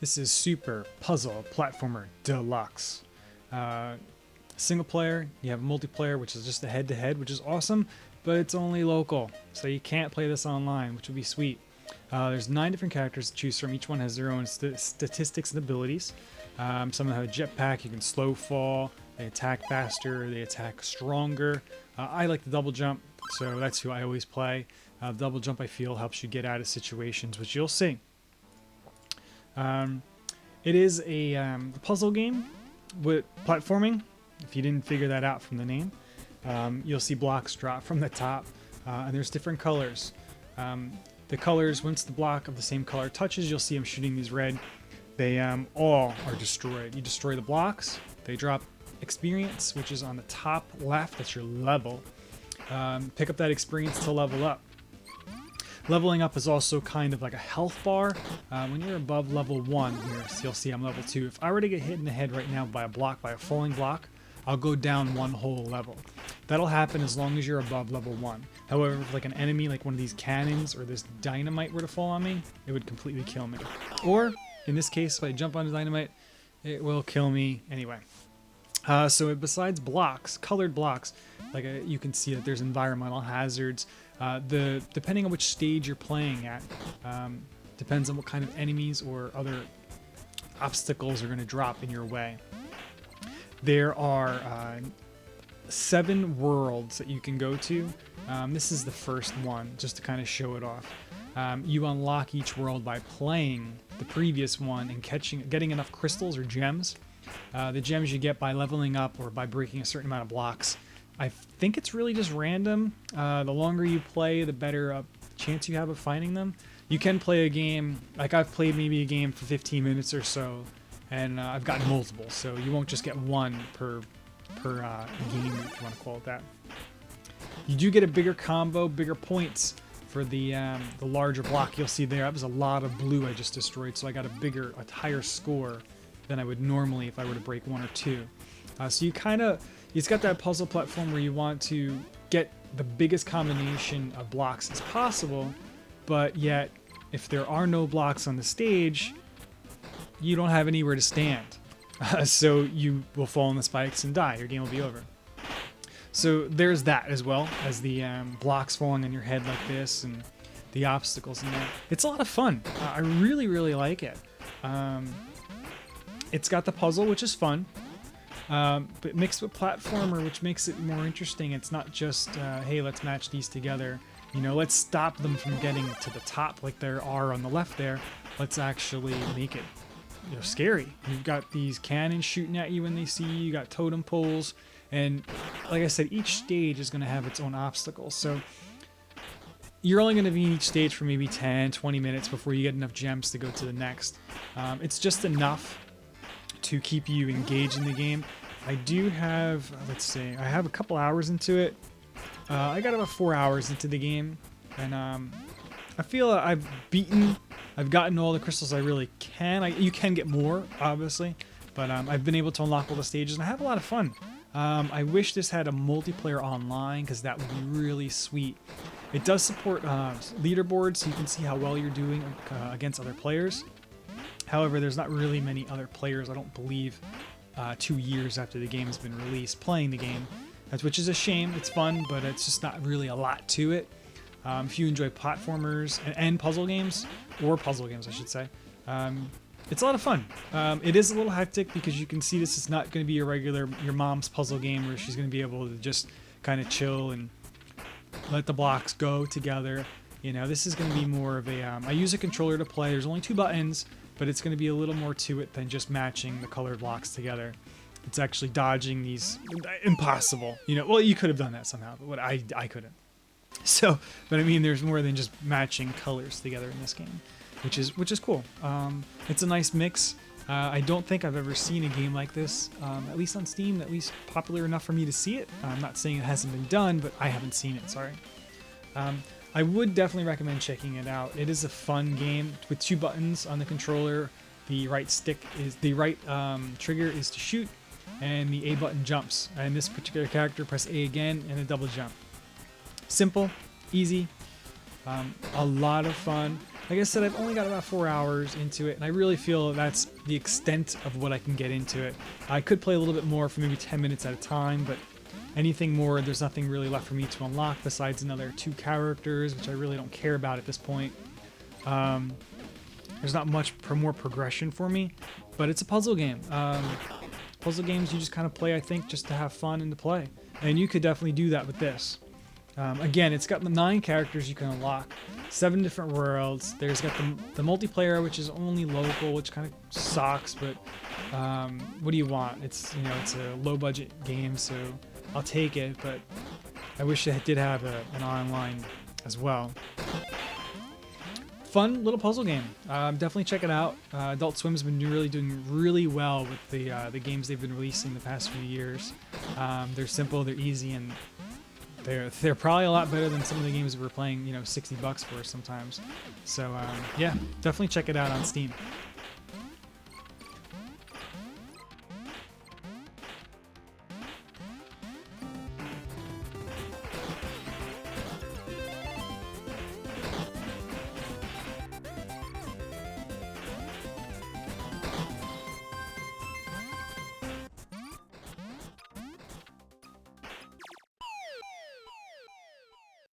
This is Super Puzzle Platformer Deluxe. Single player, you have multiplayer, which is just a head-to-head, which is awesome, but it's only local, so you can't play this online, which would be sweet. There's 9 different characters to choose from. Each one has their own statistics and abilities. Some of them have a jetpack, you can slow fall, they attack faster, they attack stronger. I like the double jump, so that's who I always play. Double jump, I feel, helps you get out of situations, which you'll see. It is a puzzle game with platforming. If you didn't figure that out from the name, you'll see blocks drop from the top, and there's different colors. The colors, once the block of the same color touches, you'll see them shooting these red. They all are destroyed. You destroy the blocks, they drop experience, which is on the top left. That's your level. Pick up that experience to level up. Leveling up is also kind of like a health bar. When you're above level 1, you'll see I'm level 2. If I were to get hit in the head right now by a falling block, I'll go down one whole level. That'll happen as long as you're above level 1. However, if like an enemy, like one of these cannons or this dynamite were to fall on me, it would completely kill me. Or, in this case, if I jump onto dynamite, it will kill me anyway. So besides blocks, colored blocks, like you can see that there's environmental hazards. Depending on which stage you're playing at, depends on what kind of enemies or other obstacles are going to drop in your way. There are 7 worlds that you can go to. This is the first one, just to kind of show it off. You unlock each world by playing the previous one and getting enough crystals or gems. The gems you get by leveling up or by breaking a certain amount of blocks. I think it's really just random. The longer you play, the better chance you have of finding them. You can play a game, like I've played maybe a game for 15 minutes or so, and I've gotten multiple, so you won't just get one per game, if you want to call it that. You do get a bigger combo, bigger points for the larger block. You'll see there, that was a lot of blue I just destroyed, so I got a higher score than I would normally if I were to break 1 or 2. So it's got that puzzle platform where you want to get the biggest combination of blocks as possible, but yet if there are no blocks on the stage, you don't have anywhere to stand. So you will fall on the spikes and die. Your game will be over. So there's that, as well as the blocks falling on your head like this and the obstacles in there. It's a lot of fun. I really, really like it. It's got the puzzle, which is fun. But mixed with platformer, which makes it more interesting. It's not just, hey, let's match these together. Let's stop them from getting to the top like there are on the left there. Let's actually make it, scary. You've got these cannons shooting at you when they see you. You got totem poles. And like I said, each stage is going to have its own obstacles. So you're only going to be in each stage for maybe 10, 20 minutes before you get enough gems to go to the next. It's just enough to keep you engaged in the game. I do have, let's see, I have a couple hours into it. I got about 4 hours into the game, and I feel I've gotten all the crystals I really can. You can get more, obviously, but I've been able to unlock all the stages, and I have a lot of fun. I wish this had a multiplayer online, because that would be really sweet. It does support leaderboards, so you can see how well you're doing against other players. However, there's not really many other players, I don't believe, 2 years after the game has been released, playing the game, which is a shame. It's fun, but it's just not really a lot to it. If you enjoy platformers and puzzle games, or puzzle games, I should say, it's a lot of fun. It is a little hectic because you can see this is not going to be a regular your mom's puzzle game where she's going to be able to just kind of chill and let the blocks go together. This is going to be more of a. I use a controller to play. There's only 2 buttons. But it's going to be a little more to it than just matching the colored blocks together. It's actually dodging these. Impossible. Well, you could have done that somehow, but I couldn't. So, but I mean, there's more than just matching colors together in this game, which is cool. It's a nice mix. I don't think I've ever seen a game like this, at least on Steam, at least popular enough for me to see it. I'm not saying it hasn't been done, but I haven't seen it, sorry. I would definitely recommend checking it out. It is a fun game with 2 buttons on the controller. The right trigger is to shoot, and the A button jumps. And this particular character, press A again and a double jump. Simple, easy, a lot of fun. Like I said, I've only got about 4 hours into it, and I really feel that's the extent of what I can get into it. I could play a little bit more for maybe 10 minutes at a time, but anything more, there's nothing really left for me to unlock besides another 2 characters, which I really don't care about at this point. There's not much more progression for me, but it's a puzzle game. Puzzle games you just kind of play, I think, just to have fun and to play. And you could definitely do that with this. Again, it's got 9 characters you can unlock, 7 different worlds. There's got the multiplayer, which is only local, which kind of sucks, but what do you want? It's a low budget game, so I'll take it, but I wish it did have an online as well. Fun little puzzle game. Definitely check it out. Adult Swim's been doing really well with the games they've been releasing the past few years. They're simple, they're easy, and they're probably a lot better than some of the games we're playing, $60 for sometimes. So yeah, definitely check it out on Steam.